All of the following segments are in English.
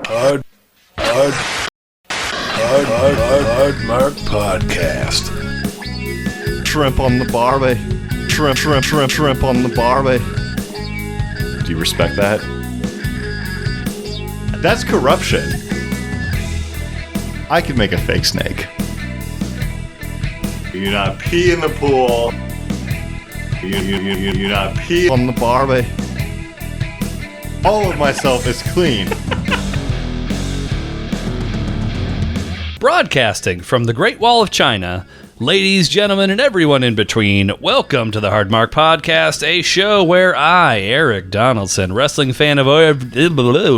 Mark Podcast. Shrimp on the barbie. Shrimp on the barbie. Do you respect that? That's corruption. I could make a fake snake. You do not pee in the pool. You do not pee on the barbie. All of myself is clean. Broadcasting from the Great Wall of China, ladies, gentlemen, and everyone in between, welcome to the Hard Mark Podcast, a show where I, Eric Donaldson, wrestling fan of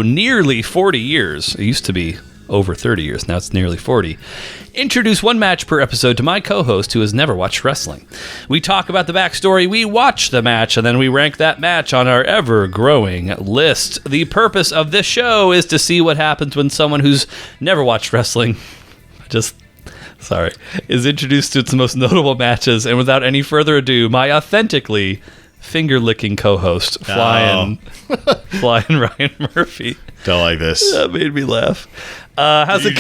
nearly 40 years, it used to be over 30 years, now it's nearly 40, introduce one match per episode to my co-host who has never watched wrestling. We talk about the backstory, we watch the match, and then we rank that match on our ever-growing list. The purpose of this show is to see what happens when someone who's never watched wrestling is introduced to its most notable matches, and without any further ado, my authentically finger-licking co-host, Flying Ryan Murphy. Don't like this. That made me laugh. How's it?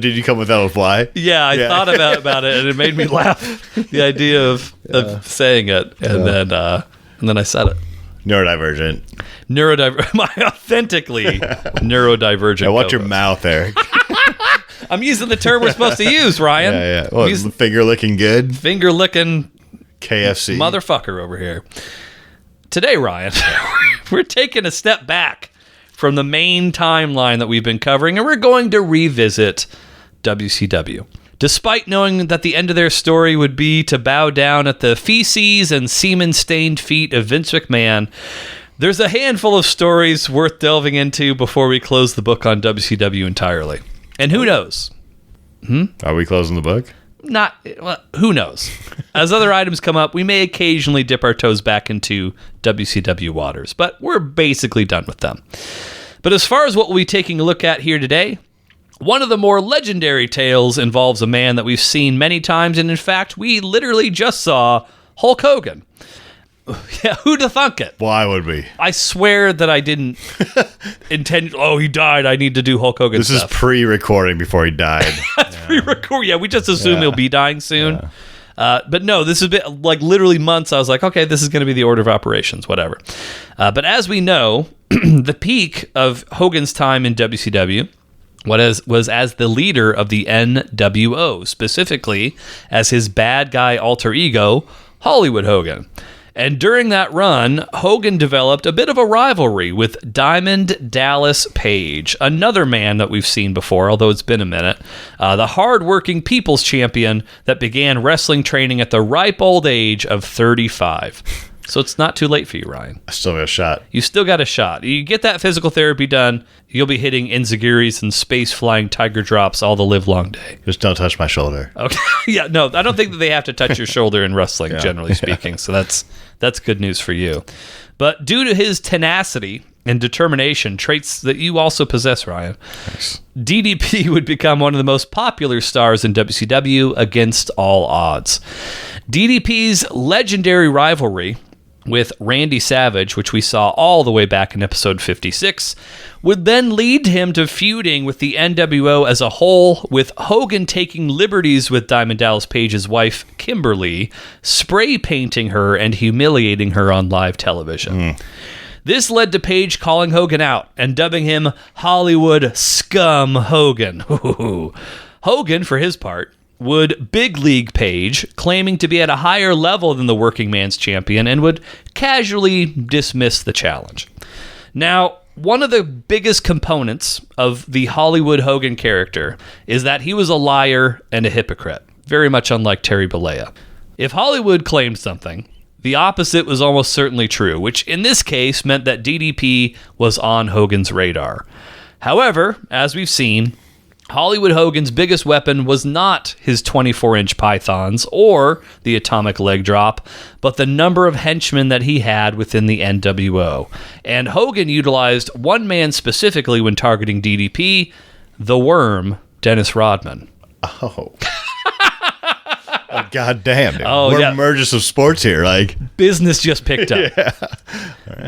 Did you come with that with fly? Yeah, I thought about it, and it made me laugh. The idea of saying it, and then I said it. Neurodivergent. My authentically neurodivergent. Now watch your mouth, Eric. I'm using the term we're supposed to use, Ryan. Yeah. Well, finger licking good. Finger licking KFC motherfucker over here. Today, Ryan, we're taking a step back from the main timeline that we've been covering, and we're going to revisit WCW. Despite knowing that the end of their story would be to bow down at the feces and semen-stained feet of Vince McMahon, there's a handful of stories worth delving into before we close the book on WCW entirely. And who knows? Are we closing the book? Who knows? As other items come up, we may occasionally dip our toes back into WCW waters, but we're basically done with them. But as far as what we'll be taking a look at here today, one of the more legendary tales involves a man that we've seen many times, and in fact, we literally just saw Hulk Hogan. Yeah, who'd have thunk it? Why would we? I swear that I didn't intend... Oh, he died. I need to do Hulk Hogan stuff. This is pre-recording before he died. Pre-record. Yeah, we just assume he'll be dying soon. Yeah. But no, this has been like literally months. I was like, okay, this is going to be the order of operations, whatever. But as we know, the peak of Hogan's time in WCW was as the leader of the NWO, specifically as his bad guy alter ego, Hollywood Hogan. And during that run, Hogan developed a bit of a rivalry with Diamond Dallas Page, another man that we've seen before, although it's been a minute, the hard-working people's champion that began wrestling training at the ripe old age of 35. So it's not too late for you, Ryan. I still got a shot. You still got a shot. You get that physical therapy done, you'll be hitting enziguris and space-flying tiger drops all the livelong day. Just don't touch my shoulder. Okay. Yeah, no, I don't think that they have to touch your shoulder in wrestling, generally speaking. So that's good news for you. But due to his tenacity and determination, traits that you also possess, Ryan, Thanks. DDP would become one of the most popular stars in WCW against all odds. DDP's legendary rivalry with Randy Savage, which we saw all the way back in episode 56, would then lead him to feuding with the NWO as a whole, with Hogan taking liberties with Diamond Dallas Page's wife, Kimberly, spray painting her and humiliating her on live television. This led to Page calling Hogan out and dubbing him Hollywood Scum Hogan. Hogan, for his part, would big league Page, claiming to be at a higher level than the working man's champion, and would casually dismiss the challenge. Now, one of the biggest components of the Hollywood Hogan character is that he was a liar and a hypocrite, very much unlike Terry Bollea. If Hollywood claimed something, the opposite was almost certainly true, which in this case meant that DDP was on Hogan's radar. However, as we've seen, Hollywood Hogan's biggest weapon was not his 24-inch pythons or the atomic leg drop, but the number of henchmen that he had within the NWO. And Hogan utilized one man specifically when targeting DDP, the Worm, Dennis Rodman. Oh. God damn, dude. Oh, We're yeah. mergers of sports here. Like, Business just picked up.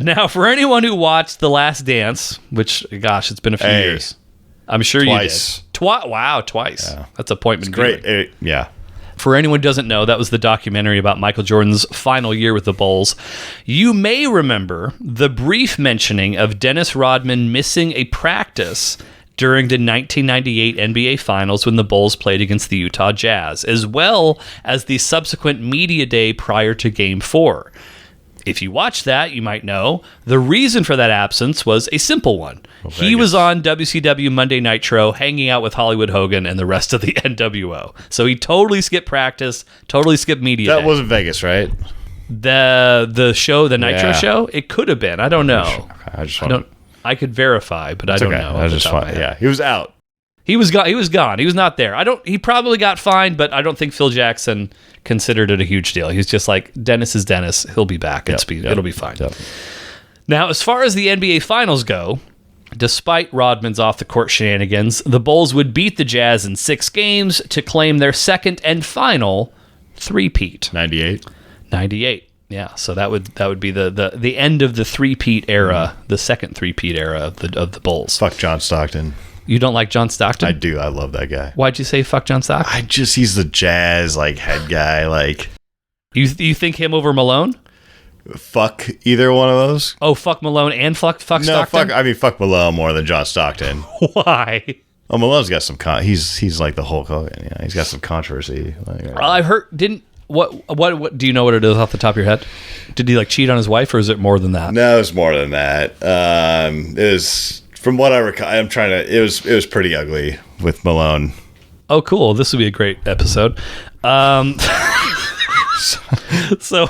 Now, for anyone who watched The Last Dance, which, gosh, it's been a few years. I'm sure Twice. you did. Wow, twice. Yeah. That's appointment great. viewing. Yeah. For anyone who doesn't know, that was the documentary about Michael Jordan's final year with the Bulls. You may remember the brief mentioning of Dennis Rodman missing a practice during the 1998 NBA Finals when the Bulls played against the Utah Jazz, as well as the subsequent media day prior to Game 4. If you watched that, you might know the reason for that absence was a simple one. He was on WCW Monday Nitro hanging out with Hollywood Hogan and the rest of the NWO. So he totally skipped practice, totally skipped media That day. wasn't Vegas, right? The show, the Nitro Yeah. show? It could have been. I don't know. I could verify, but I don't know. I was just fine. Yeah, he was out. He was gone. He was gone. He was not there. He probably got fined, but I don't think Phil Jackson considered it a huge deal. He's just like, Dennis is Dennis. He'll be back. It'll be fine. Yep. Now, as far as the NBA Finals go, despite Rodman's off-the-court shenanigans, the Bulls would beat the Jazz in 6 games to claim their second and final three-peat. 98. 98. Yeah, so that would be the end of the three-peat era, the second three-peat era of the Bulls. Fuck John Stockton. You don't like John Stockton? I do. I love that guy. Why'd you say fuck John Stockton? He's the Jazz head guy. You think him over Malone? Fuck either one of those. Oh, fuck Malone and fuck Stockton? Fuck Malone more than John Stockton. Why? Oh, Malone's got some he's like the Hulk Hogan. Yeah, he's got some controversy. I've heard. What do you know what it is off the top of your head? Did he cheat on his wife, or is it more than that? No, it's more than that. It was, from what I recall, it was pretty ugly with Malone. Oh, cool. This would be a great episode. So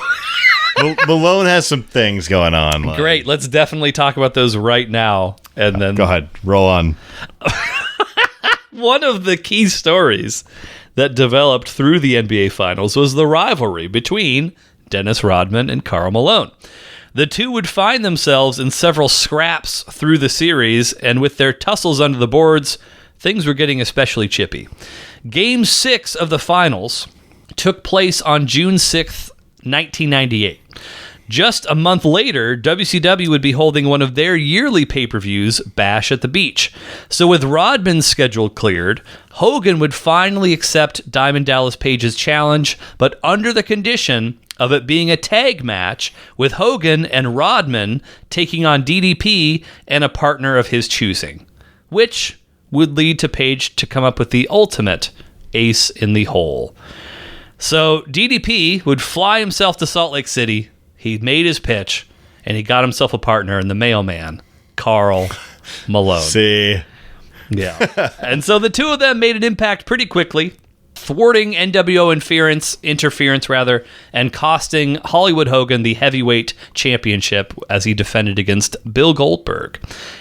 Malone has some things going on. Great. Let's definitely talk about those right now. And then go ahead, roll on. One of the key stories that developed through the NBA Finals was the rivalry between Dennis Rodman and Karl Malone. The two would find themselves in several scraps through the series, and with their tussles under the boards, things were getting especially chippy. Game 6 of the Finals took place on June 6th, 1998. Just a month later, WCW would be holding one of their yearly pay-per-views, Bash at the Beach. So with Rodman's schedule cleared, Hogan would finally accept Diamond Dallas Page's challenge, but under the condition of it being a tag match with Hogan and Rodman taking on DDP and a partner of his choosing, which would lead to Page to come up with the ultimate ace in the hole. So DDP would fly himself to Salt Lake City. He made his pitch, and he got himself a partner in the mailman, Karl Malone. See? Yeah. And so the two of them made an impact pretty quickly, thwarting NWO interference, and costing Hollywood Hogan the heavyweight championship as he defended against Bill Goldberg.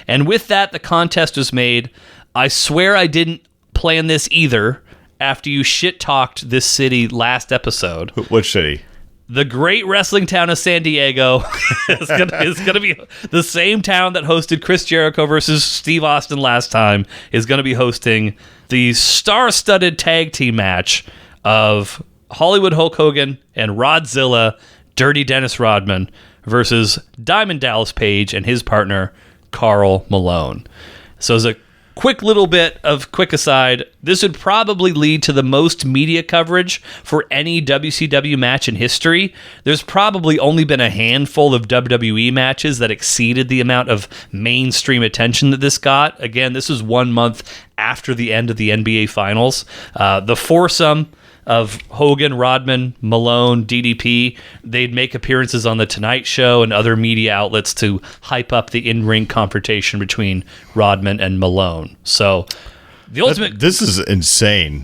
And with that, the contest was made. I swear I didn't plan this either after you shit-talked this city last episode. Which city? The great wrestling town of San Diego is gonna be the same town that hosted Chris Jericho versus Steve Austin last time, is going to be hosting the star-studded tag team match of Hollywood Hulk Hogan and Rodzilla Dirty Dennis Rodman versus Diamond Dallas Page and his partner Karl Malone. So as a quick little bit of quick aside, this would probably lead to the most media coverage for any WCW match in history. There's probably only been a handful of WWE matches that exceeded the amount of mainstream attention that this got. Again, this was 1 month after the end of the NBA Finals. The foursome of Hogan, Rodman, Malone, DDP, they'd make appearances on The Tonight Show and other media outlets to hype up the in-ring confrontation between Rodman and Malone. So the ultimate... This is insane.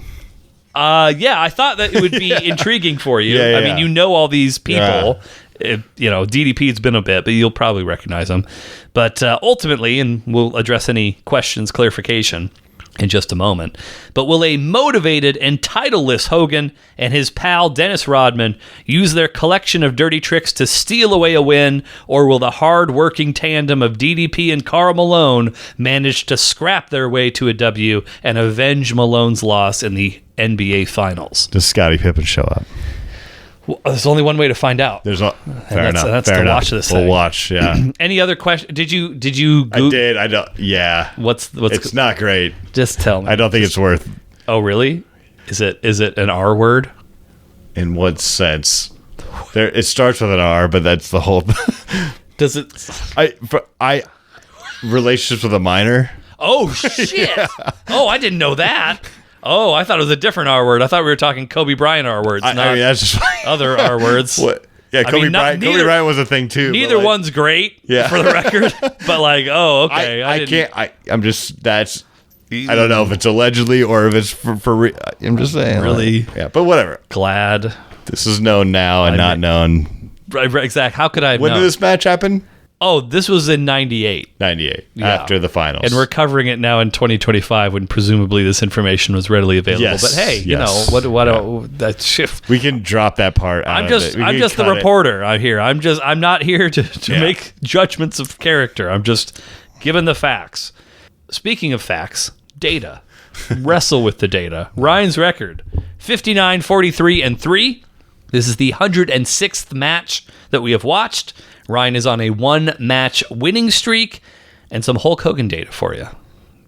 Yeah, I thought that it would be intriguing for you. Yeah. I mean, you know all these people. DDP's been a bit, but you'll probably recognize them. But ultimately, and we'll address any questions, clarification in just a moment, but will a motivated and titleless Hogan and his pal Dennis Rodman use their collection of dirty tricks to steal away a win, or will the hard-working tandem of DDP and Karl Malone manage to scrap their way to a W and avenge Malone's loss in the NBA Finals. Does Scottie Pippen show up? Well, there's only one way to find out. Fair enough. That's fair to enough. watch this We'll thing. watch, yeah. Any other question? Did you I did. I don't. Yeah. What's It's not great. Just tell me. I don't think it's worth. Oh, really? Is it an R word? In what sense? It starts with an R, but that's the whole. Does it? Relationships with a minor. Oh shit! Oh, I didn't know that. Oh, I thought it was a different R word. I thought we were talking Kobe Bryant R words, not that's just other R words. What? Yeah, Kobe Bryant. Kobe Bryant was a thing too. Neither one's great, for the record. But like, oh, okay. I can't. I'm just. That's. I don't know if it's allegedly or if it's for I'm just saying. Really? Like, yeah, but whatever. Glad. This is known now and not known. Right, exactly. How could I have When known? did this match happen? Oh, this was in 98. 98. Yeah. After the finals. And we're covering it now in 2025 when presumably this information was readily available. Yes, But hey, you know, that shift. We can drop that part out I'm just the reporter out here. I'm not here to make judgments of character. I'm just giving the facts. Speaking of facts, data. Wrestle with the data. Ryan's record, 59, 43, and 3. This is the 106th match that we have watched. Ryan is on a 1-match winning streak, and some Hulk Hogan data for you.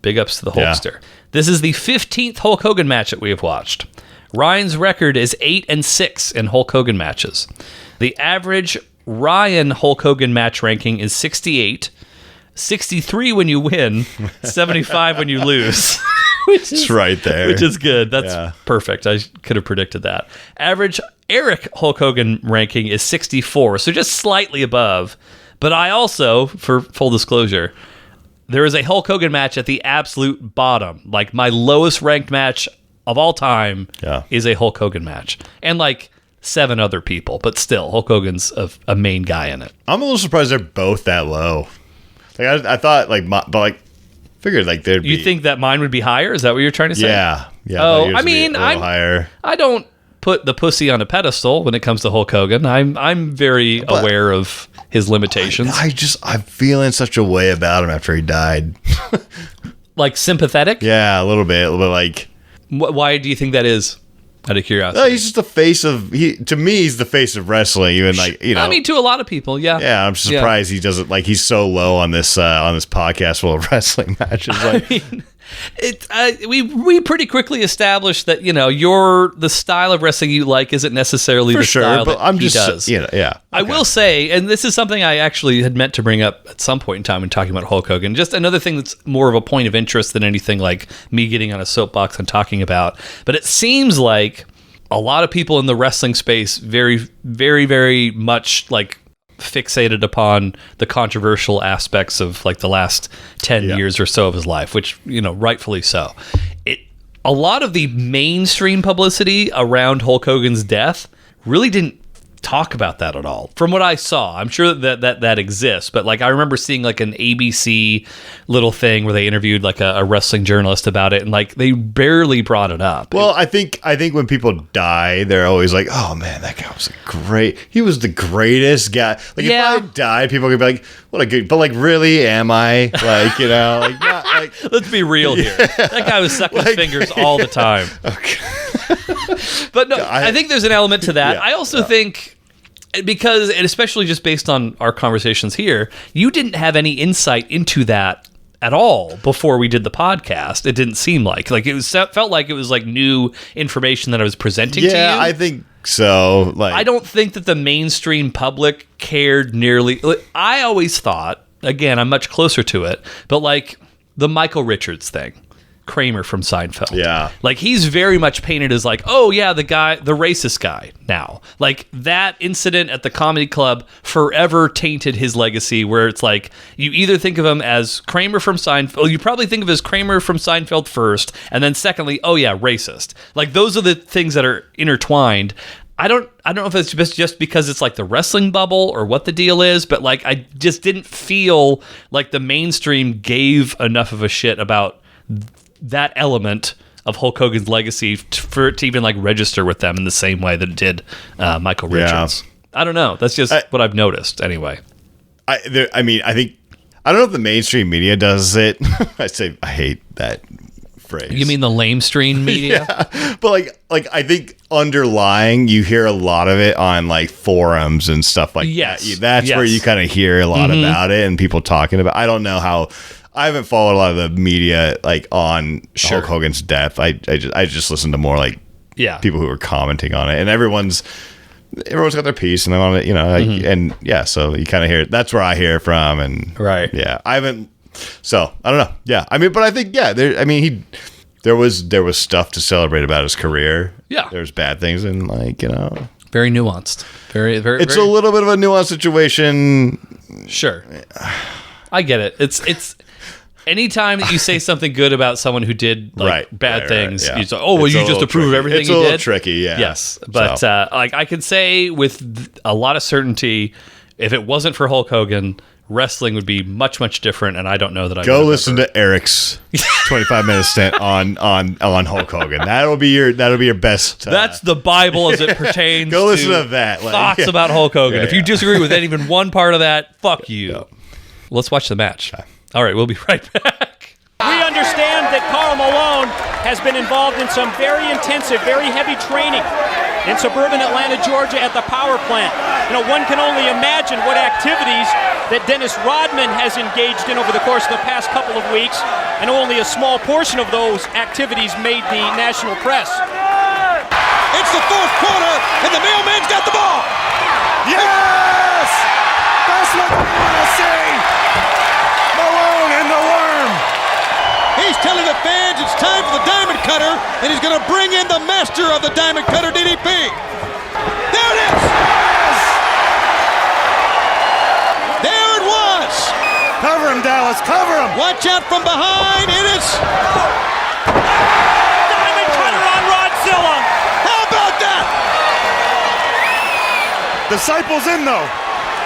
Big ups to the Hulkster. Yeah. This is the 15th Hulk Hogan match that we have watched. Ryan's record is 8-6 in Hulk Hogan matches. The average Ryan Hulk Hogan match ranking is 68, 63 when you win, 75 when you lose. It's right there. Which is good. That's perfect. I could have predicted that. Average Eric Hulk Hogan ranking is 64, so just slightly above. But I also, for full disclosure, there is a Hulk Hogan match at the absolute bottom. Like, my lowest ranked match of all time is a Hulk Hogan match. And, like, 7 other people. But still, Hulk Hogan's a main guy in it. I'm a little surprised they're both that low. Like, I thought, figured like there'd be. You think that mine would be higher? Is that what you're trying to say? Yeah. Oh, I mean, higher. I don't put the pussy on a pedestal when it comes to Hulk Hogan. I'm very aware of his limitations. I'm feeling such a way about him after he died. Like sympathetic? Yeah, a little bit like. Why do you think that is? Out of curiosity. He's just the face of to me. He's the face of wrestling. Even I mean, to a lot of people, yeah. Yeah, I'm surprised he doesn't he's so low on this podcast full of wrestling matches. Like, I mean, we pretty quickly established that the style of wrestling you like isn't necessarily style that he does. Okay. I will say, and this is something I actually had meant to bring up at some point in time when talking about Hulk Hogan. Just another thing that's more of a point of interest than anything like me getting on a soapbox and talking about. But it seems like a lot of people in the wrestling space very, very, very much fixated upon the controversial aspects of the last 10 years or so of his life, which rightfully so. A lot of the mainstream publicity around Hulk Hogan's death really didn't talk about that at all. From what I saw, I'm sure that exists, but I remember seeing an ABC little thing where they interviewed a wrestling journalist about it, and they barely brought it up. Well, I think when people die, they're always like, "Oh man, that guy was he was the greatest guy." If I died, people could be like, "What a good," but really, am I? Not Let's be real here. That guy was sucking fingers all the time. Okay. But no, I think there's an element to that. I also think, because, and especially just based on our conversations here, you didn't have any insight into that at all before we did the podcast. It didn't seem like it felt like it was new information that I was presenting to you. Yeah, I think so. I don't think that the mainstream public cared nearly. I always thought, again, I'm much closer to it, but the Michael Richards thing. Kramer from Seinfeld. Yeah. He's very much painted as oh yeah, the racist guy now. That incident at the comedy club forever tainted his legacy, where it's you either think of him as Kramer from Seinfeld, well, you probably think of as Kramer from Seinfeld first, and then secondly, oh yeah, racist. Those are the things that are intertwined. I don't know if it's just because it's the wrestling bubble or what the deal is, but I just didn't feel like the mainstream gave enough of a shit about that element of Hulk Hogan's legacy for it to even register with them in the same way that it did Michael Richards. I don't know. That's just what I've noticed anyway. I think I don't know if the mainstream media does it. I hate that phrase. You mean the lamestream media? Yeah. But like I think underlying, you hear a lot of it on like forums and stuff like that. That's where you kind of hear a lot about it and people talking about. I don't know how. I haven't followed a lot of the media like on Hulk Hogan's death. I just listened to more like people who were commenting on it, and everyone's got their piece and they want to, and so you kind of hear it. That's where I hear it from, and I haven't. So I don't know. Yeah, I mean, but I think there was stuff to celebrate about his career. Yeah, there's bad things and very nuanced. Very. It's a little bit of a nuanced situation. Sure, I get it. It's. Anytime that you say something good about someone who did bad things, you say, "Oh, well, you just approve of everything he did." It's a little tricky, yeah. Yes, but I could say with a lot of certainty, if it wasn't for Hulk Hogan, wrestling would be much, much different. And I don't know that I go listen to Eric's 25-minute stint on Hulk Hogan. That'll be your best. That's the Bible as it pertains. Go listen to that. Thoughts about Hulk Hogan. If you disagree with even one part of that, fuck you. Yeah. Let's watch the match. Okay. All right, we'll be right back. We understand that Karl Malone has been involved in some very intensive, very heavy training in suburban Atlanta, Georgia at the power plant. One can only imagine what activities that Dennis Rodman has engaged in over the course of the past couple of weeks, and only a small portion of those activities made the national press. It's the fourth quarter, and the mailman's got the ball. Yes! That's what I want to see! Malone and the Worm! He's telling the fans it's time for the Diamond Cutter, and he's going to bring in the master of the Diamond Cutter, DDP. There it is! Yes! There it was! Cover him, Dallas, cover him! Watch out from behind, it is... Diamond Cutter on Rodzilla! How about that? Disciple's in, though.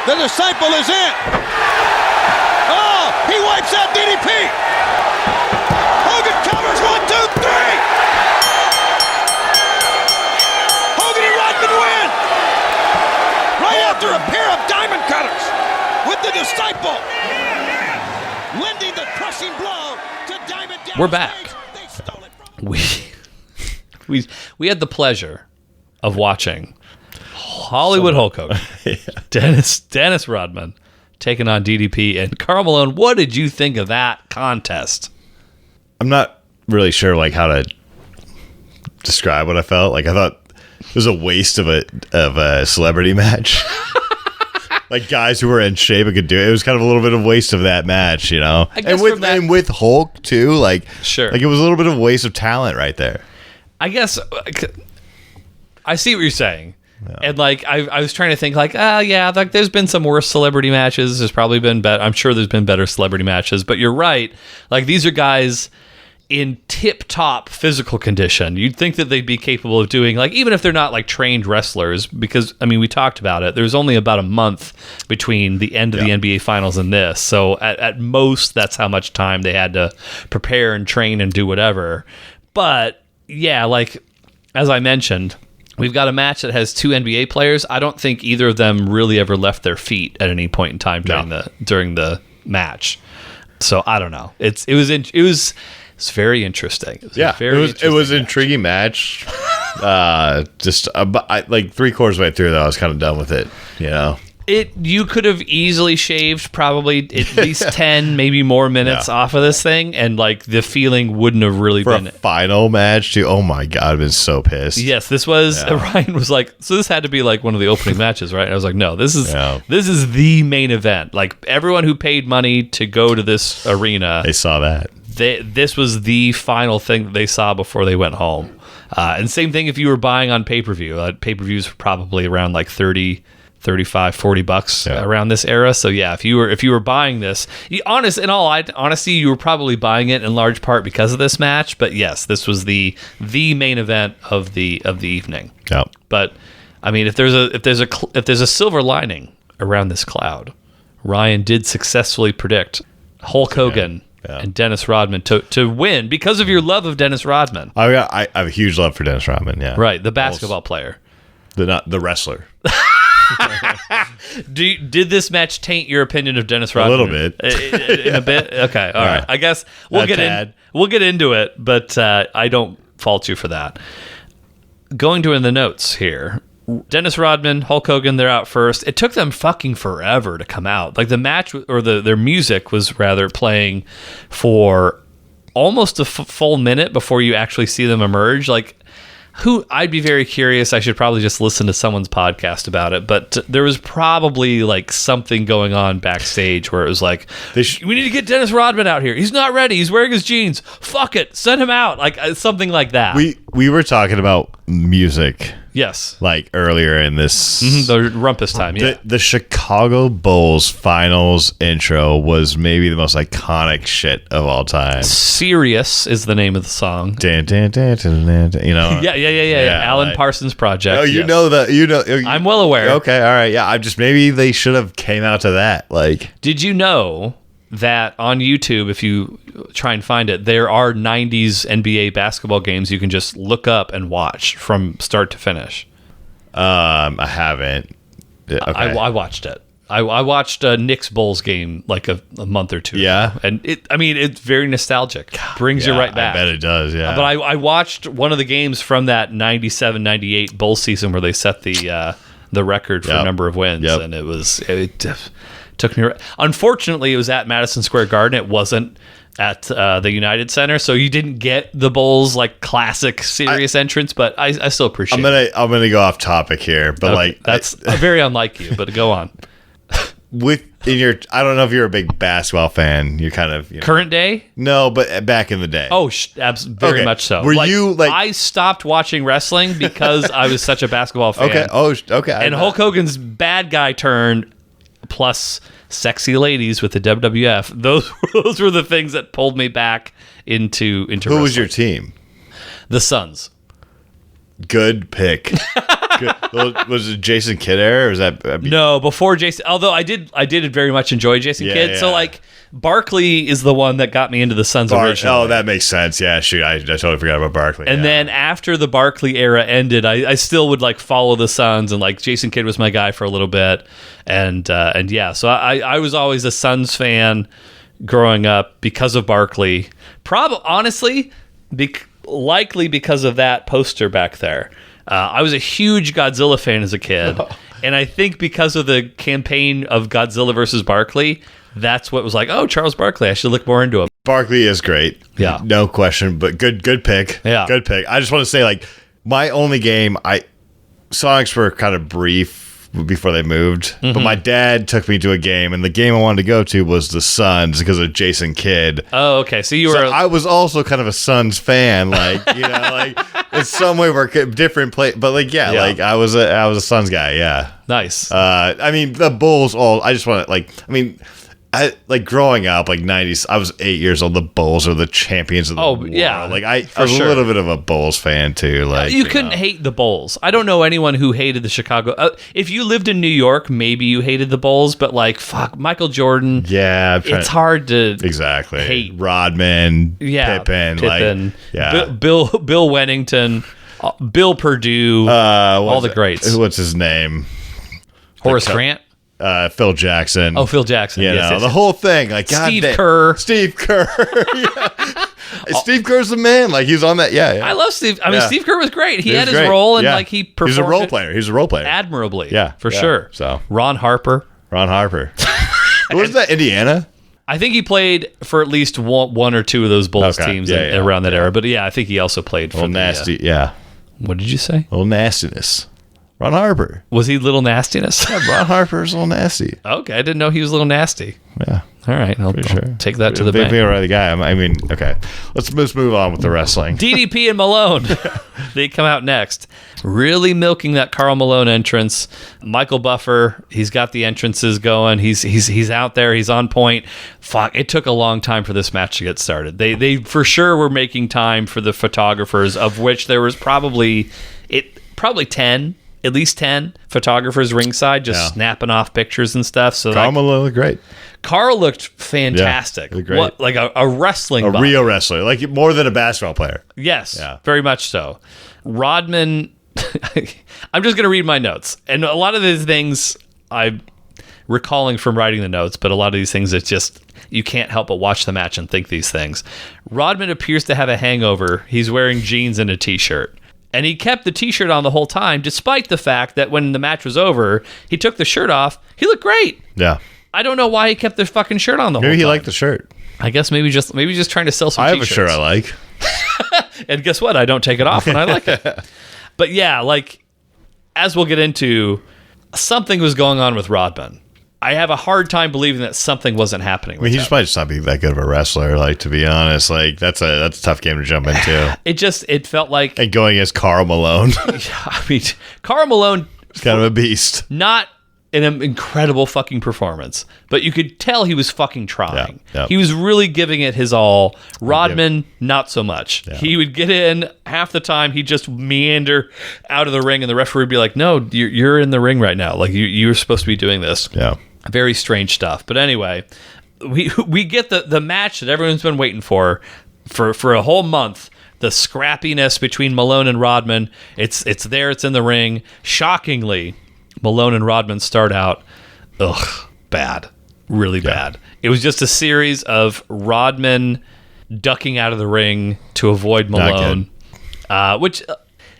The disciple is in. Oh, he wipes out DDP. Hogan covers, 1, 2, 3. Hogan and Rodman win. Right after a pair of Diamond Cutters with the disciple lending the crushing blow to Diamond. We're back. We had the pleasure of watching Hollywood Hulk Hogan, Dennis Rodman taking on DDP and Karl Malone. What did you think of that contest? I'm not really sure how to describe what I felt. I thought it was a waste of a celebrity match. Guys who were in shape and could do it. It was kind of a little bit of waste of that match, and with Hulk too. Sure, it was a little bit of a waste of talent right there. I guess I see what you're saying. Yeah. And I was trying to think there's been some worse celebrity matches. There's probably been I'm sure there's been better celebrity matches, but you're right. These are guys in tip-top physical condition. You'd think that they'd be capable of doing even if they're not trained wrestlers, because we talked about it. There's only about a month between the end of the NBA finals and this. So at most that's how much time they had to prepare and train and do whatever. But yeah, as I mentioned, we've got a match that has two NBA players. I don't think either of them really ever left their feet at any point in time during the match. So I don't know. It was very interesting. It was an intriguing match. Just 3/4 way through though, I was kind of done with it. You could have easily shaved probably at least 10, maybe more minutes off of this thing, and the feeling wouldn't have really been a final match too. Oh my god, I've been so pissed. Yes, this was Ryan was so this had to be one of the opening matches, right? And I was no, this is the main event. Everyone who paid money to go to this arena, they saw that. This was the final thing that they saw before they went home. And same thing if you were buying on pay-per-view. Pay-per-views were probably around $30, $35, $40 around this era. So yeah, if you were buying this, in all honesty, you were probably buying it in large part because of this match. But yes, this was the main event of the evening. Yeah. But if there's a silver lining around this cloud, Ryan did successfully predict Hulk Hogan and Dennis Rodman to win because of your love of Dennis Rodman. I have a huge love for Dennis Rodman. Yeah. Right, the basketball player. The wrestler. Did this match taint your opinion of Dennis Rodman? A little bit. In a bit? Okay, all right. I guess we'll get into it, but I don't fault you for that. Going to in the notes here. Dennis Rodman, Hulk Hogan, they're out first. It took them fucking forever to come out. Like the match, or their music was rather playing for almost a full minute before you actually see them emerge. Like, I'd be very curious. I should probably just listen to someone's podcast about it, but there was probably like something going on backstage where it was like, we need to get Dennis Rodman out here. He's not ready. He's wearing his jeans. Fuck it. Send him out. Like something like that. We were talking about music. Yes. Like earlier in this. The rumpus time, yeah. The Chicago Bulls finals intro was maybe the most iconic shit of all time. Serious is the name of the song. Dan, dan, dan, dan, dan, dan, you know? Yeah. Alan Parsons Project. Oh, you know that. You know. I'm well aware. Okay, all right. Yeah, maybe they should have came out to that. Like, did you know that on YouTube, if you try and find it, there are 90s NBA basketball games you can just look up and watch from start to finish? I haven't. Okay. I watched it. I watched a Knicks Bulls game like a month or two ago. And it's very nostalgic. Brings you right back. I bet it does, yeah. But I watched one of the games from that 97-98 Bulls season where they set the record for number of wins. And it took me. Unfortunately, it was at Madison Square Garden. It wasn't at the United Center, so you didn't get the Bulls like classic serious entrance. But I still appreciate it. I'm gonna go off topic here, but that's very unlike you. But go on. I don't know if you're a big basketball fan. You're kind of current day. No, but back in the day. Oh, very much so. Were you like? I stopped watching wrestling because I was such a basketball fan. Okay. Oh, okay. And Hulk Hogan's bad guy turn, plus sexy ladies with the WWF. Those were the things that pulled me back into Who wrestling. was your team? The Suns. Good pick. Was it Jason Kidd era? Or was that no, before Jason? Although I did very much enjoy Jason Kidd. So like Barkley is the one that got me into the Suns originally. Oh, that makes sense. Yeah, shoot, I totally forgot about Barkley. And then after the Barkley era ended, I still would like follow the Suns, and like Jason Kidd was my guy for a little bit, and yeah, so I was always a Suns fan growing up because of Barkley. Honestly, likely because of that poster back there. I was a huge Godzilla fan as a kid, and I think because of the campaign of Godzilla versus Barkley, that's what was like, oh, Charles Barkley, I should look more into him. Barkley is great. Yeah. No question, but good pick. Yeah. Good pick. I just want to say, like, my only game, Sonics were kind of brief before they moved, but my dad took me to a game, and the game I wanted to go to was the Suns because of Jason Kidd. Oh, okay. So you were. I was also kind of a Suns fan, like like in some way we're different play, but like like I was a Suns guy. Yeah, nice. I mean the Bulls. I just want to I like growing up, like 90s. I was 8 years old. The Bulls are the champions of the world. Yeah, like I was a little bit of a Bulls fan too. Like you couldn't hate the Bulls. I don't know anyone who hated the Chicago. If you lived in New York, maybe you hated the Bulls, but like fuck, Michael Jordan. Yeah, it's hard to hate Rodman. Pippen. Like Bill Wennington, Bill Perdue, all the greats. What's his name? Horace Grant. Phil Jackson. Oh, Phil Jackson. Yes, the whole thing. Like Steve Kerr. Steve Kerr. Steve Kerr's the man. Like he's on that. Yeah. I love Steve. I mean, Steve Kerr was great. He had his role, and like he performed. He's a role player. Admirably. Yeah, for sure. So Ron Harper. Was that Indiana? I think he played for at least one or two of those Bulls teams around that era. But yeah, I think he also played for nasty. What did you say? Little nastiness. Ron Harper. Was he little nastiness? Yeah, Ron Harper's a little nasty. Okay, I didn't know he was a little nasty. Yeah. All right, I'll take that to the bank. Being the guy. I mean, okay. Let's move on with the wrestling. DDP and Malone. They come out next. Really milking that Karl Malone entrance. Michael Buffer, he's got the entrances going. He's out there. He's on point. Fuck, it took a long time for this match to get started. They for sure were making time for the photographers, of which there was probably 10. At least 10 photographers ringside just snapping off pictures and stuff. So Karl Malone looked great. Karl looked fantastic. Yeah, great. Like a wrestling real wrestler, like more than a basketball player. Yes, very much so. Rodman I'm just going to read my notes. And a lot of these things I'm recalling from writing the notes, but a lot of these things, it's just, you can't help but watch the match and think these things. Rodman appears to have a hangover. He's wearing jeans and a t-shirt. And he kept the t-shirt on the whole time, despite the fact that when the match was over, he took the shirt off. He looked great. Yeah. I don't know why he kept the fucking shirt on the whole time. Maybe he liked the shirt. I guess maybe just trying to sell some I have t-shirts. a shirt I like. And guess what? I don't take it off when I like it. But yeah, like, as we'll get into, something was going on with Rodman. I have a hard time believing that something wasn't happening with I mean, he him. just might just not be that good of a wrestler, like, to be honest. Like, that's a tough game to jump into. It felt like... And going against Karl Malone. I mean, Karl Malone... He's kind of a beast. Not an incredible fucking performance, but you could tell he was fucking trying. Yeah. He was really giving it his all. Rodman, not so much. Yeah. He would get in half the time. He'd just meander out of the ring, and the referee would be like, "No, you're in the ring right now. Like you're supposed to be doing this." Yeah. Very strange stuff. But anyway, we get the match that everyone's been waiting for a whole month. The scrappiness between Malone and Rodman. It's there. It's in the ring. Shockingly, Malone and Rodman start out, bad. Really bad. It was just a series of Rodman ducking out of the ring to avoid Malone, which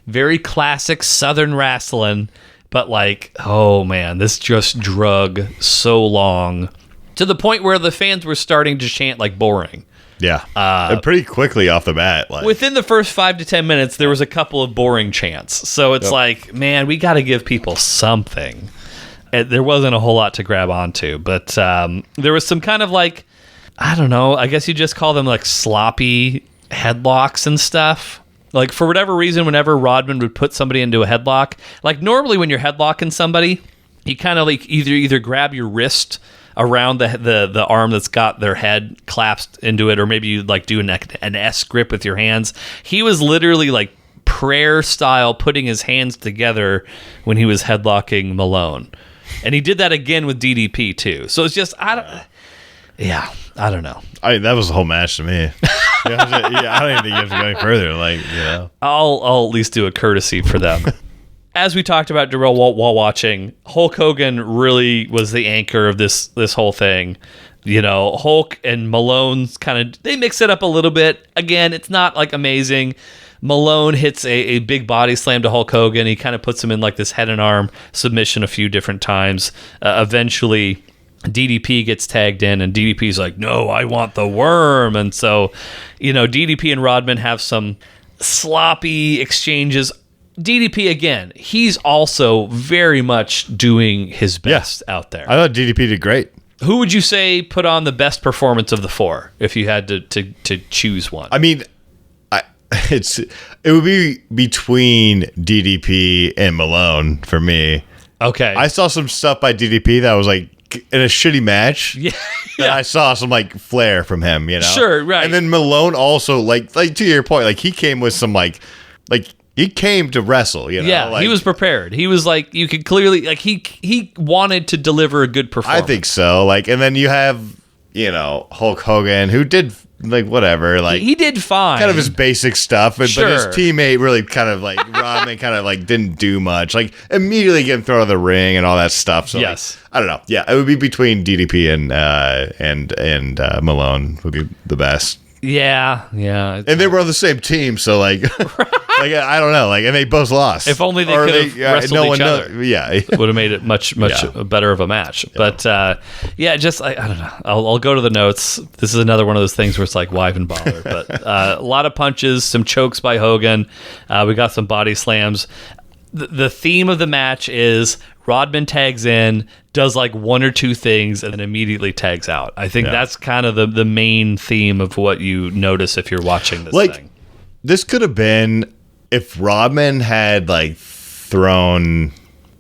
very classic Southern wrestling. But like, oh man, this just drug so long to the point where the fans were starting to chant like boring. Yeah. And pretty quickly off the bat. Like, within the first 5 to 10 minutes, there was a couple of boring chants. So it's like, man, we got to give people something. And there wasn't a whole lot to grab onto, but there was some kind of like, I don't know, I guess you just call them like sloppy headlocks and stuff. Like for whatever reason, whenever Rodman would put somebody into a headlock, like normally when you're headlocking somebody, you kind of like either grab your wrist around the arm that's got their head clasped into it, or maybe you like do an S grip with your hands. He was literally like prayer style putting his hands together when he was headlocking Malone, and he did that again with DDP too. So it's just I don't know. That was the whole match to me. I don't even think you have to go any further. Like, I'll at least do a courtesy for them. As we talked about Darrell while watching, Hulk Hogan really was the anchor of this whole thing. You know, Hulk and Malone's they mix it up a little bit. Again, it's not like amazing. Malone hits a big body slam to Hulk Hogan. He kind of puts him in like this head and arm submission a few different times. Eventually, DDP gets tagged in, and DDP's like, "No, I want the worm." And so, you know, DDP and Rodman have some sloppy exchanges. DDP, again, he's also very much doing his best out there. I thought DDP did great. Who would you say put on the best performance of the four if you had to choose one? I mean, it would be between DDP and Malone for me. Okay. I saw some stuff by DDP that was like in a shitty match. Yeah. And I saw some like flair from him, you know? Sure, right. And then Malone also, like to your point, like he came with some like he came to wrestle, you know? Yeah, like, he was prepared. He was like, you could clearly, like he wanted to deliver a good performance. I think so. Like, and then you have, you know, Hulk Hogan, who did like whatever, like he did fine, kind of his basic stuff, but Sure. his teammate really kind of like Rodman kind of like didn't do much, like immediately getting thrown out of the ring and all that stuff. So yes, like, I don't know. Yeah, it would be between DDP and Malone would be the best. Yeah. And they were on the same team, so like, like I don't know, like, and they both lost. If only they could have wrestled each other. It would have made it much better of a match. But just I don't know. I'll go to the notes. This is another one of those things where it's like, why even bother? But a lot of punches, some chokes by Hogan. We got some body slams. The theme of the match is Rodman tags in, does like one or two things, and then immediately tags out. I think that's kind of the main theme of what you notice if you're watching this thing. This could have been if Rodman had like thrown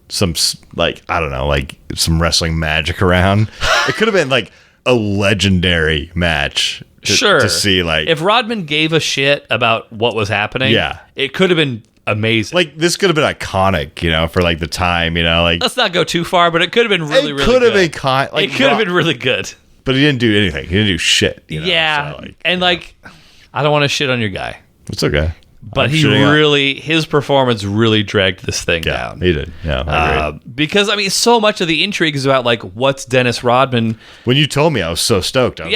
some like, I don't know, like some wrestling magic around. It could have been like a legendary match to see. Like if Rodman gave a shit about what was happening, it could have been amazing. Like this could have been iconic, you know, for like the time, you know, like let's not go too far, but it could have been really, really good. It could have been really good. But he didn't do anything. He didn't do shit. You know? Yeah. So, like, and like, I don't want to shit on your guy. It's okay. But his performance really dragged this thing down. He did. Yeah, I agree. Because, I mean, so much of the intrigue is about, like, what's Dennis Rodman. When you told me, I was so stoked. And,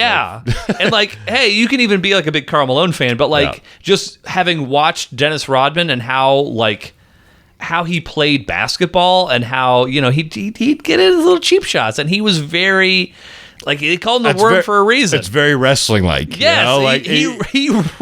like, hey, you can even be, like, a big Karl Malone fan, but, like, just having watched Dennis Rodman and how he played basketball and how, you know, he'd get in his little cheap shots, and he was very... Like, they called him the Worm for a reason. It's very wrestling-like. Yes, you know?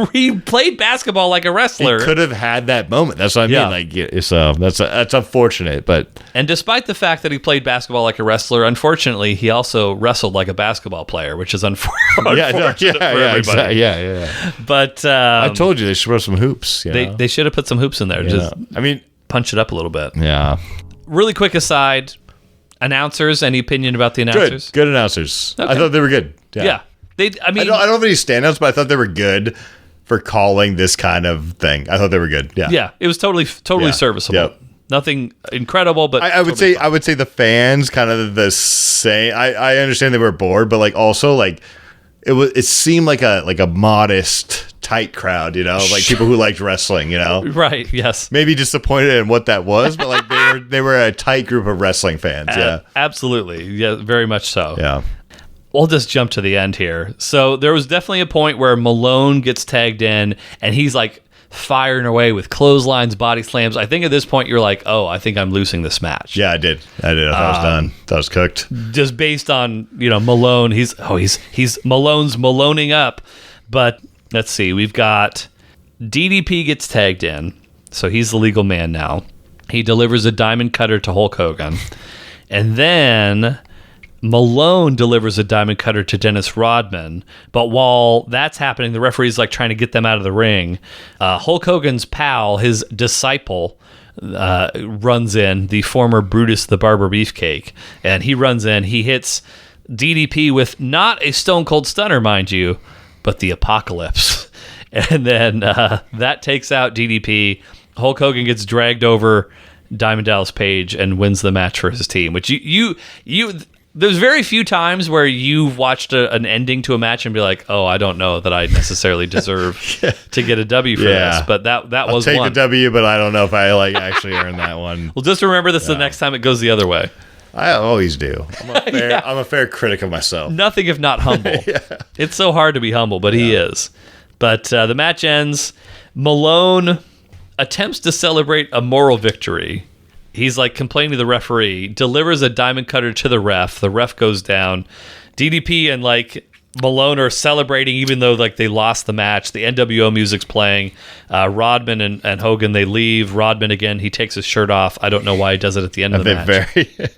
Like, he played basketball like a wrestler. He could have had that moment. That's what I mean. Like, so that's unfortunate. And despite the fact that he played basketball like a wrestler, unfortunately, he also wrestled like a basketball player, which is unfortunate for everybody. Yeah. But I told you they should throw some hoops. They should have put some hoops in there. Just punch it up a little bit. Yeah. Really quick aside. Announcers, any opinion about the announcers? Good announcers. Okay. I thought they were good. Yeah. I don't have any standouts, but I thought they were good for calling this kind of thing. I thought they were good. Yeah. Yeah. It was totally serviceable. Yep. Nothing incredible, but I would say the fans kind of the same. I understand they were bored, but like also like it seemed like a modest, tight crowd, you know, like people who liked wrestling, you know. Right, yes. Maybe disappointed in what that was, but like they were a tight group of wrestling fans, Absolutely. Yeah, very much so. Yeah. We'll just jump to the end here. So there was definitely a point where Malone gets tagged in and he's like firing away with clotheslines, body slams. I think at this point you're like, oh, I think I'm losing this match. Yeah, I did. I thought I was done. Thought I was cooked. Just based on, you know, Malone. He's Malone's Maloning up. But let's see. We've got DDP gets tagged in. So he's the legal man now. He delivers a diamond cutter to Hulk Hogan. And then Malone delivers a diamond cutter to Dennis Rodman, but while that's happening, the referee's like trying to get them out of the ring. Hulk Hogan's pal, his disciple, runs in, the former Brutus the Barber Beefcake, and he runs in. He hits DDP with not a Stone Cold Stunner, mind you, but the Apocalypse, and then that takes out DDP. Hulk Hogan gets dragged over Diamond Dallas Page and wins the match for his team, which you there's very few times where you've watched an ending to a match and be like, oh, I don't know that I necessarily deserve to get a W for this. But that was one. I'll take the W, but I don't know if I like actually earned that one. Well, just remember this the next time it goes the other way. I always do. I'm a fair critic of myself. Nothing if not humble. It's so hard to be humble, but he is. But the match ends. Malone attempts to celebrate a moral victory. He's like complaining to the referee, delivers a diamond cutter to the ref. The ref goes down. DDP and like Malone are celebrating even though like they lost the match. The NWO music's playing. Rodman and Hogan, they leave. Rodman again, he takes his shirt off. I don't know why he does it at the end of the match.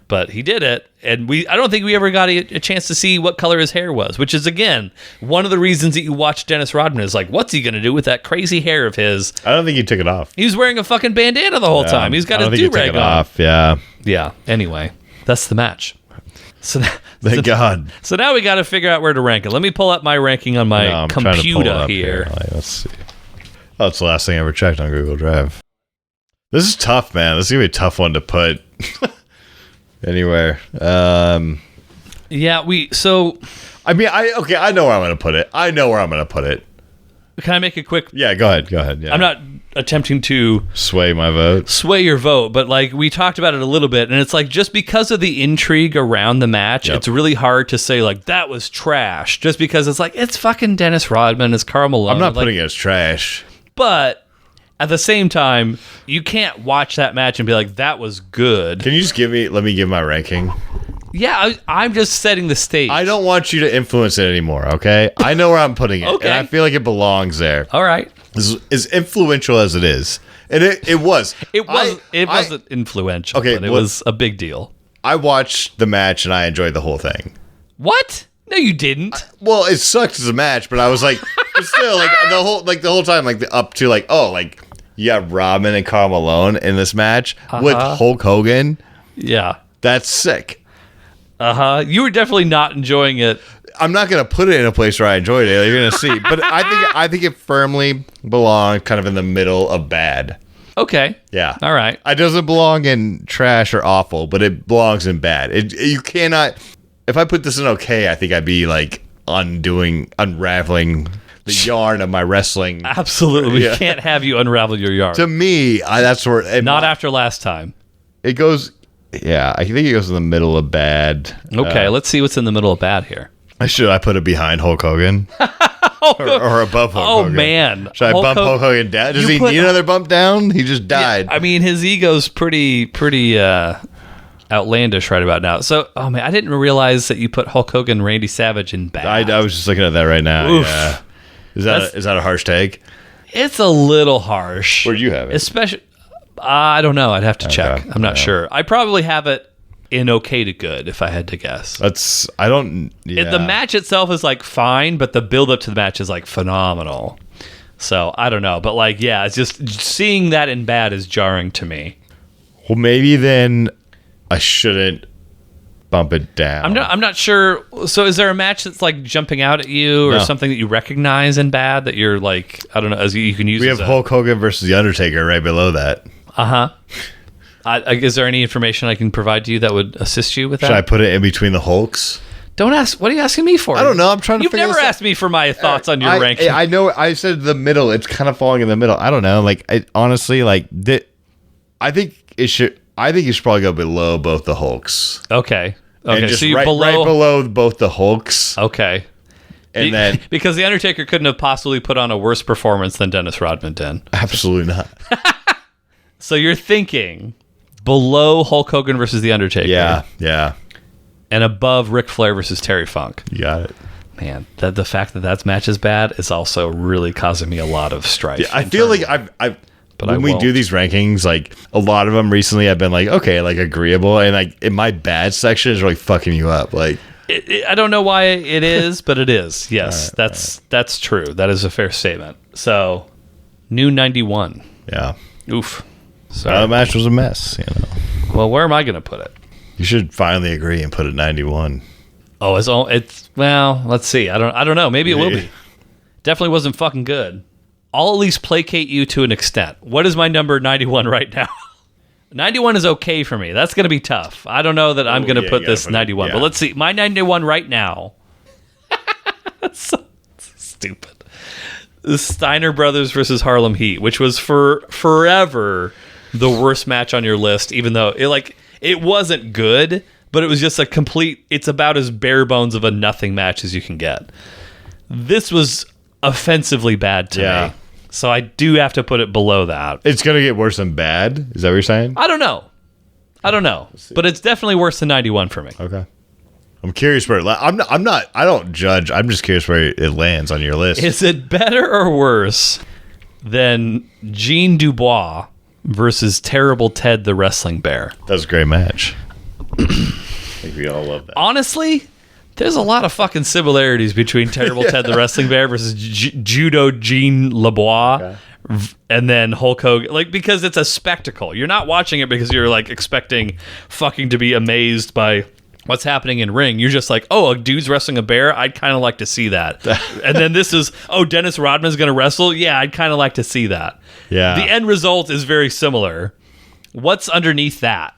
But he did it. And I don't think we ever got a chance to see what color his hair was, which is, again, one of the reasons that you watch Dennis Rodman is like, what's he going to do with that crazy hair of his? I don't think he took it off. He was wearing a fucking bandana the whole time. He's got his do-rag on. Off. Yeah. Yeah. Anyway, that's the match. So Thank God. So now we got to figure out where to rank it. Let me pull up my ranking on my computer here. Let's see. Oh, it's the last thing I ever checked on Google Drive. This is tough, man. This is going to be a tough one to put anywhere. I mean, I know where I'm going to put it. Can I make a quick... Yeah, go ahead. Yeah. I'm not attempting to... Sway your vote, but like we talked about it a little bit, and it's like just because of the intrigue around the match, it's really hard to say like that was trash, just because it's like, it's fucking Dennis Rodman, it's Karl Malone. I'm not putting it as trash. But at the same time, you can't watch that match and be like, that was good. Can you just let me give my ranking? Yeah, I'm just setting the stage. I don't want you to influence it anymore, okay? I know where I'm putting it, and I feel like it belongs there. All right. As influential as it is. And it was. It wasn't influential, but it was a big deal. I watched the match, and I enjoyed the whole thing. What? No, you didn't. Well, it sucked as a match, but I was like, but still, like the whole time, like up to like, oh, like you got Rodman and Karl Malone in this match with Hulk Hogan. Yeah, that's sick. You were definitely not enjoying it. I'm not gonna put it in a place where I enjoyed it. You're gonna see, but I think it firmly belonged kind of in the middle of bad. Okay. Yeah. All right. It doesn't belong in trash or awful, but it belongs in bad. You cannot. If I put this in okay, I think I'd be like unraveling the yarn of my wrestling. Absolutely. We can't have you unravel your yarn. To me, that's where... Not after last time. It goes... Yeah, I think it goes in the middle of bad. Okay, let's see what's in the middle of bad here. Should I put it behind Hulk Hogan? or above Hulk Hogan? Oh, man. Should I bump Hulk Hogan down? Does he need another bump down? He just died. Yeah, I mean, his ego's pretty outlandish right about now. So, oh, man, I didn't realize that you put Hulk Hogan and Randy Savage in bad. I was just looking at that right now. Oof. Yeah. Is that a harsh take? It's a little harsh. Where'd you have it? Especially... I don't know. I'd have to check. I'm not sure. I probably have it in okay to good, if I had to guess. The match itself is like fine, but the build up to the match is like phenomenal. So I don't know, but like, yeah, it's just seeing that in bad is jarring to me. Well, maybe then I shouldn't bump it down. I'm not sure. So is there a match that's like jumping out at you or something that you recognize in bad that you're like, I don't know, as you can use? We have Hulk Hogan versus The Undertaker right below that. Is there any information I can provide to you that would assist you with that? Should I put it in between the Hulks? Don't ask. What are you asking me for? I don't know. I'm trying to. You've never asked me for my thoughts on your ranking. I know. I said the middle. It's kind of falling in the middle. I don't know. Like, honestly, like, I think it should. I think you should probably go below both the Hulks. Okay. And just so you're right below both the Hulks. Okay. And then because the Undertaker couldn't have possibly put on a worse performance than Dennis Rodman did. Absolutely not. So you're thinking below Hulk Hogan versus The Undertaker. Yeah. And above Ric Flair versus Terry Funk. You got it. Man, the fact that match is bad is also really causing me a lot of strife. Yeah, I feel like when we do these rankings, like a lot of them recently, I've been like, okay, like agreeable, and like in my bad section is really fucking you up. Like, I don't know why it is, but it is. Yes, that's true. That is a fair statement. So, new 91. Yeah. Oof. So the match was a mess. Well, where am I going to put it? You should finally agree and put it 91. Oh, it's well. Let's see. I don't know. Maybe it will be. Definitely wasn't fucking good. I'll at least placate you to an extent. What is my number 91 right now? 91 is okay for me. That's going to be tough. I don't know that I'm going to put this 91, but let's see. My 91 right now. That's so stupid. The Steiner Brothers versus Harlem Heat, which was for forever the worst match on your list, even though it wasn't good, but it was just it's about as bare bones of a nothing match as you can get. This was offensively bad to me. So I do have to put it below that. It's going to get worse than bad? Is that what you're saying? I don't know. But it's definitely worse than 91 for me. Okay. I'm curious where I don't judge. I'm just curious where it lands on your list. Is it better or worse than Gene Dubois versus Terrible Ted the Wrestling Bear? That was a great match. I think we all love that. Honestly, there's a lot of fucking similarities between Terrible Ted the Wrestling Bear versus Judo Gene LeBois and then Hulk Hogan. Because it's a spectacle. You're not watching it because you're expecting fucking to be amazed by what's happening in ring. You're just like, oh, a dude's wrestling a bear? I'd kind of like to see that. And then this is, oh, Dennis Rodman's going to wrestle? Yeah, I'd kind of like to see that. Yeah. The end result is very similar. What's underneath that?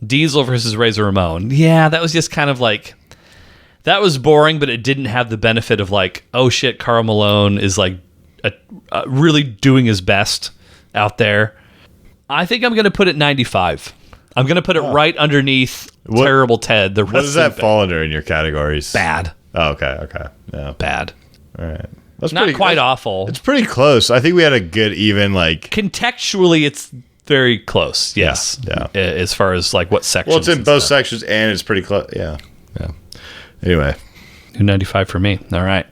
Diesel versus Razor Ramon. Yeah, that was just kind of that was boring, but it didn't have the benefit of oh shit, Karl Malone is really doing his best out there. I think I'm going to put it 95. I'm going to put it right underneath Terrible Ted. The what does that fall under in your categories? Bad. Oh, okay. Yeah. Bad. All right. That's not quite awful. It's pretty close. I think we had a good even contextually, it's very close. Yes. Yeah. As far as what sections. Well, it's in both sections and it's pretty close. Yeah. Anyway, 95 for me. All right.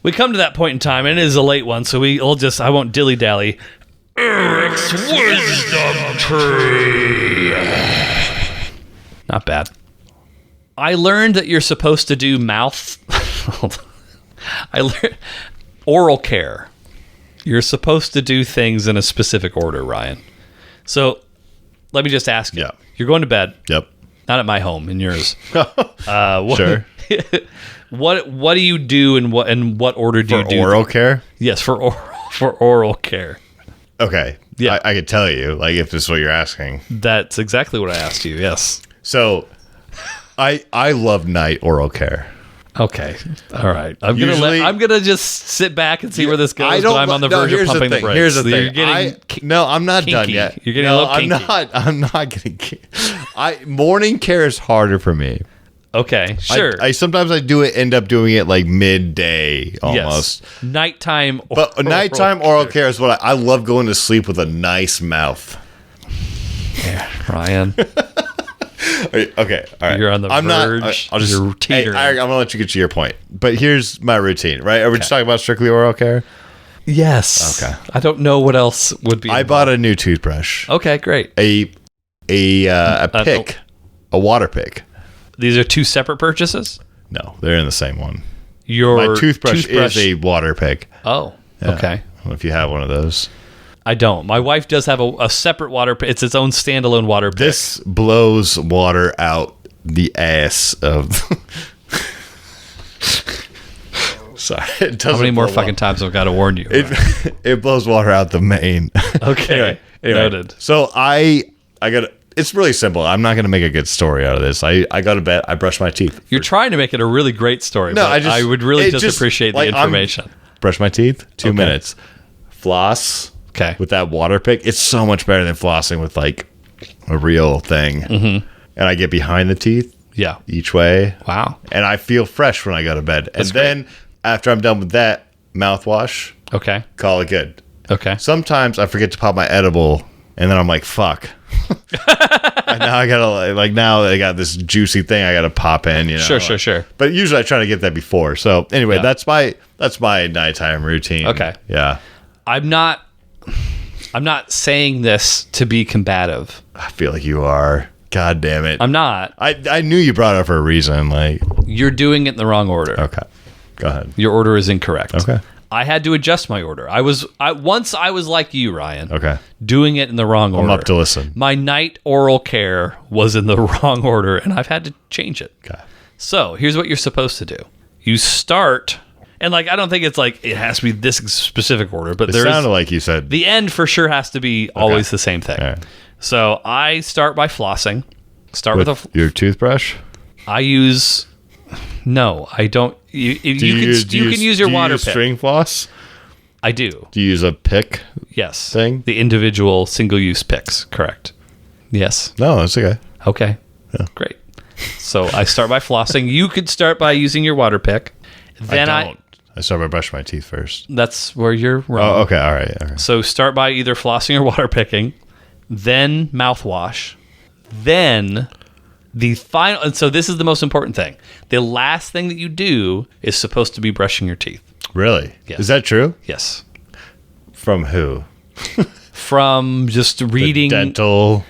We come to that point in time, and it is a late one, so I won't dilly dally. Eric's Wisdom Tree. Not bad. I learned that you're supposed to do I learned oral care. You're supposed to do things in a specific order, Ryan. So let me just ask you. Yeah. You're going to bed. Yep. Not at my home, in yours. Sure. What do you do, and what order do you do? For oral care? Yes, for oral care. Okay. Yeah. I could tell you, if this is what you're asking. That's exactly what I asked you, yes. So, I love night oral care. Okay. All right. I'm Usually- gonna just sit back and see where this goes. But I'm on the verge of pumping the brakes. Here's the thing. You're getting No, I'm not kinky. done yet. You're getting a little kinky. I'm not getting kinky. Morning care is harder for me. Okay, sure. I sometimes end up doing it like midday almost. Yes. Nighttime. But nighttime oral care is what I love going to sleep with a nice mouth. Yeah, Ryan. Okay, all right. You're on the verge. I'll just. You're teetering. I'm gonna let you get to your point. But here's my routine. Right? Are we just talking about strictly oral care? Yes. Okay. I don't know what else would be. I bought a new toothbrush. Okay, great. A pick, a water pick. These are two separate purchases? No, they're in the same one. Your My toothbrush is a water pick. Oh, Yeah. okay. I don't know if you have one of those. I don't. My wife does have a separate water pick. It's its own standalone water pick. This blows water out the ass of. Sorry, it doesn't. How many more blow fucking times I've got to warn you? It blows water out the main. Okay. Anyway, Noted. so I got. It's really simple. I'm not going to make a good story out of this. I go to bed. I brush my teeth. You're trying to make it a really great story. No, but I would really just appreciate the information. Brush my teeth. 2 minutes. Floss. Okay. With that water pick, it's so much better than flossing with like a real thing. Mm-hmm. And I get behind the teeth. Yeah. Each way. Wow. And I feel fresh when I go to bed. That's and then after I'm done with that, mouthwash. Okay. Call it good. Okay. Sometimes I forget to pop my edible, and then I'm like, fuck. And now I gotta now I got this juicy thing I gotta pop in. You know. Sure. But usually I try to get that before. So anyway, Yeah. that's my nighttime routine. Okay. Yeah. I'm not saying this to be combative. I feel like you are. God damn it. I'm not. I knew you brought it up for a reason. Like, You're doing it in the wrong order. okay, go ahead. Your order is incorrect. Okay. I had to adjust my order. Once I was like you, Ryan. Okay. Doing it in the wrong order. I'm up to listen. My night oral care was in the wrong order, and I've had to change it. Okay. So here's what you're supposed to do. You start, and I don't think it's like it has to be this specific order, but It sounded like you said. the end for sure has to be always the same thing. All right. So I start by flossing. Start with your toothbrush. I use. No, I don't. You can use your water pick. String floss. I do. Do you use a pick? Yes. Thing? The individual single-use picks. Correct. Yes. No, that's okay. Okay. Yeah. Great. So I start by flossing. You could start by using your water pick. Then I don't. I start by brushing my teeth first. That's where you're wrong. Oh, okay. All right. Okay. So start by either flossing or water picking, then mouthwash, then the final. And so this is the most important thing. The last thing that you do is supposed to be brushing your teeth. Really? Yes. Is that true? Yes. From who? From just reading. Dental.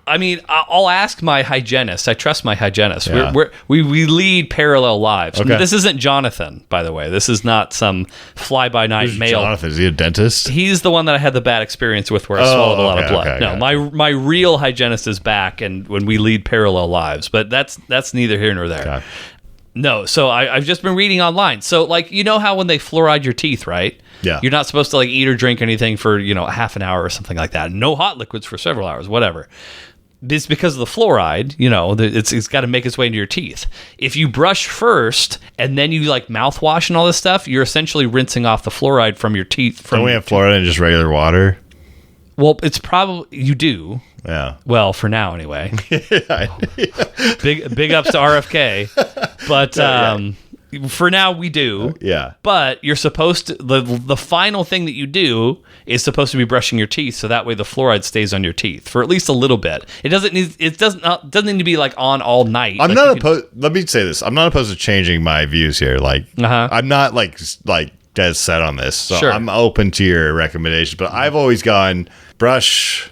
I mean, I'll ask my hygienist. I trust my hygienist. Yeah. We lead parallel lives. Okay. This isn't Jonathan, by the way. This is not some fly-by-night Who's male. Jonathan? Is he a dentist? He's the one that I had the bad experience with where I swallowed a lot of okay, blood. okay, No, okay. my real hygienist is back, and when we lead parallel lives. But that's neither here nor there. Okay. No, so I've just been reading online. So, you know how when they fluoride your teeth, right? Yeah. You're not supposed to, eat or drink anything for, half an hour or something like that. No hot liquids for several hours, whatever. It's because of the fluoride, it's got to make its way into your teeth. If you brush first and then you mouthwash and all this stuff, you're essentially rinsing off the fluoride from your teeth. Don't we have fluoride in just regular water? Well, it's probably, you do. Yeah. Well, for now anyway. Big ups to RFK. But for now we do. Yeah. But you're supposed to, the final thing that you do is supposed to be brushing your teeth, so that way the fluoride stays on your teeth for at least a little bit. It doesn't need to be on all night. I'm not opposed. Let me say this. I'm not opposed to changing my views here. I'm not dead set on this. So Sure. I'm open to your recommendations, but I've always gone brush,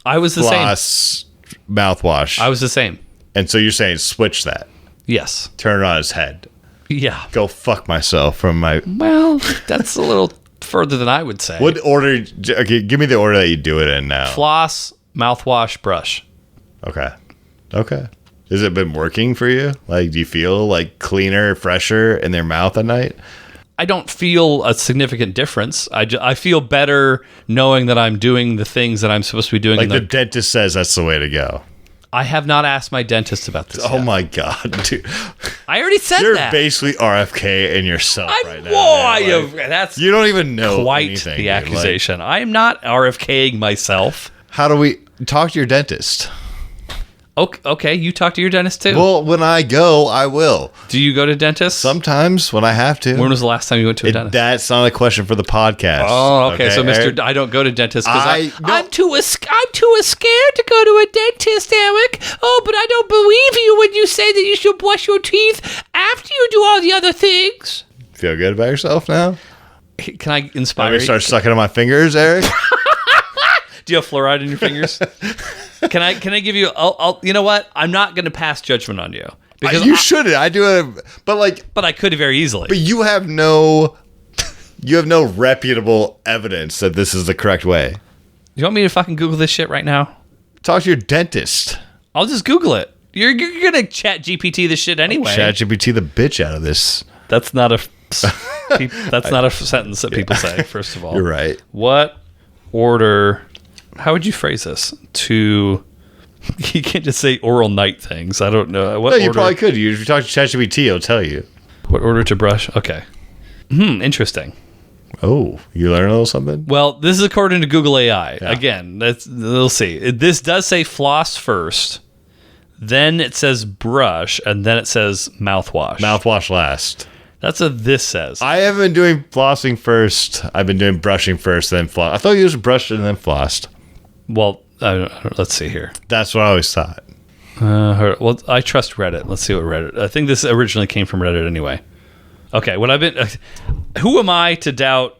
I was the same. floss, mouthwash. I was the same. And so you're saying switch that. Yes. Turn it on its head. Yeah. Go fuck myself from my. Well, that's a little further than I would say. What order? Okay, give me the order that you do it in now. Floss, mouthwash, brush. Okay. Has it been working for you? Do you feel cleaner, fresher in their mouth at night? I don't feel a significant difference. I feel better knowing that I'm doing the things that I'm supposed to be doing. The dentist says that's the way to go. I have not asked my dentist about this. Oh yet. my God, dude. I already said You're that. basically RFK in yourself I'm, right now. whoa, man. Like, that's you don't even know quite anything, the dude. Like, accusation. I am not RFKing myself. how do we talk to your dentist? Okay, you talk to your dentist too. Well, when I go, I will. Do you go to dentists? Sometimes when I have to. When was the last time you went to a dentist? That's not a question for the podcast. Oh, okay. So, Mr. Eric? I don't go to dentists because No. I'm too scared to go to a dentist, Eric. Oh, but I don't believe you when you say that you should brush your teeth after you do all the other things. Feel good about yourself now? Can I Let inspire me you? start sucking on my fingers, Eric. Do you have fluoride in your fingers? Can I give you? You know what? I'm not going to pass judgment on you because You shouldn't. I do it, but I could very easily. but you have no reputable evidence that this is the correct way. You want me to fucking Google this shit right now? Talk to your dentist. I'll just Google it. You're gonna chat GPT this shit anyway. ChatGPT the bitch out of this. That's not a sentence that people say. First of all, You're right. What order? How would you phrase this? You can't just say oral night things. I don't know. What No, you order, probably could. You talk to ChatGPT, it'll tell you. What order to brush? Okay. Interesting. Oh, you learn a little something? Well, this is according to Google AI. Yeah. Again, we'll see. This does say floss first, then it says brush, and then it says mouthwash. Mouthwash last. That's what this says. I haven't been doing flossing first. I've been doing brushing first, then floss. I thought you just brushed and then flossed. Well, let's see here. That's what I always thought. Well, I trust Reddit. Let's see what Reddit. I think this originally came from Reddit anyway. Okay, who am I to doubt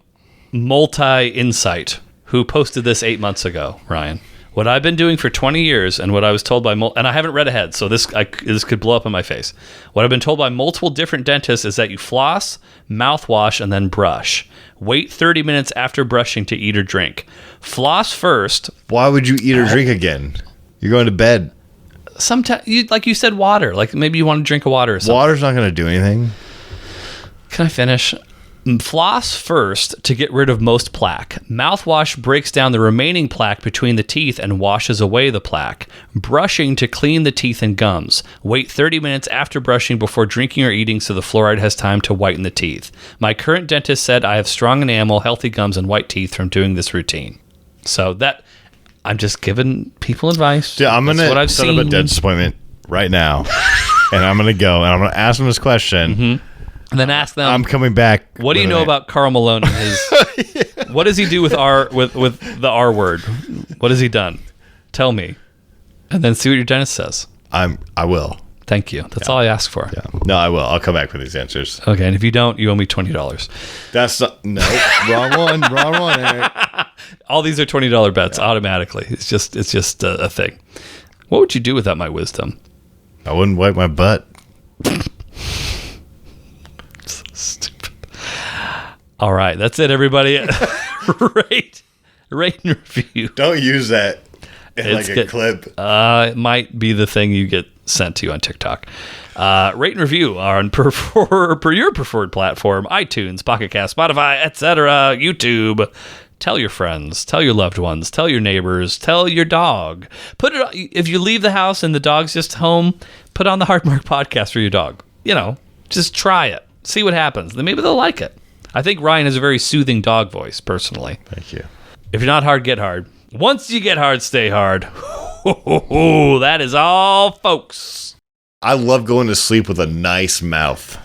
Multi-Insight, who posted this 8 months ago, Ryan? What I've been doing for 20 years and what I was told by and I haven't read ahead, so this could blow up in my face. What I've been told by multiple different dentists is that you floss, mouthwash, and then brush. Wait 30 minutes after brushing to eat or drink. Floss first. Why would you eat or drink again? You're going to bed. Sometimes, like you said, water. Like maybe you want to drink a water or something. Water's not going to do anything. Can I finish? Floss first to get rid of most plaque. Mouthwash breaks down the remaining plaque between the teeth and washes away the plaque. Brushing to clean the teeth and gums. Wait 30 minutes after brushing before drinking or eating so the fluoride has time to whiten the teeth. My current dentist said I have strong enamel, healthy gums, and white teeth from doing this routine. So I'm just giving people advice. Dude, I'm going to set up a dentist appointment right now. And I'm going to go and I'm going to ask them this question. Mm-hmm. And then ask them. I'm coming back. What do you know about Karl Malone and his? Yeah. What does he do with with the R word? What has he done? Tell me, and then see what your dentist says. I will. Thank you. That's all I ask for. Yeah. No, I will. I'll come back with these answers. Okay, and if you don't, you owe me $20. That's not, no, wrong one, Eric. All these are $20 bets automatically. It's just a thing. What would you do without my wisdom? I wouldn't wipe my butt. Stupid. All right, that's it, everybody. rate and review. Don't use that in a clip. It might be the thing you get sent to you on TikTok. Rate and review on per your preferred platform: iTunes, Pocket Cast, Spotify, etc., YouTube. Tell your friends, tell your loved ones, tell your neighbors, tell your dog. Put it if you leave the house and the dog's just home. Put on the Hard Mark Podcast for your dog. Just try it. See what happens. Then maybe they'll like it. I think Ryan has a very soothing dog voice, personally. Thank you. If you're not hard, get hard. Once you get hard, stay hard. That is all, folks. I love going to sleep with a nice mouth.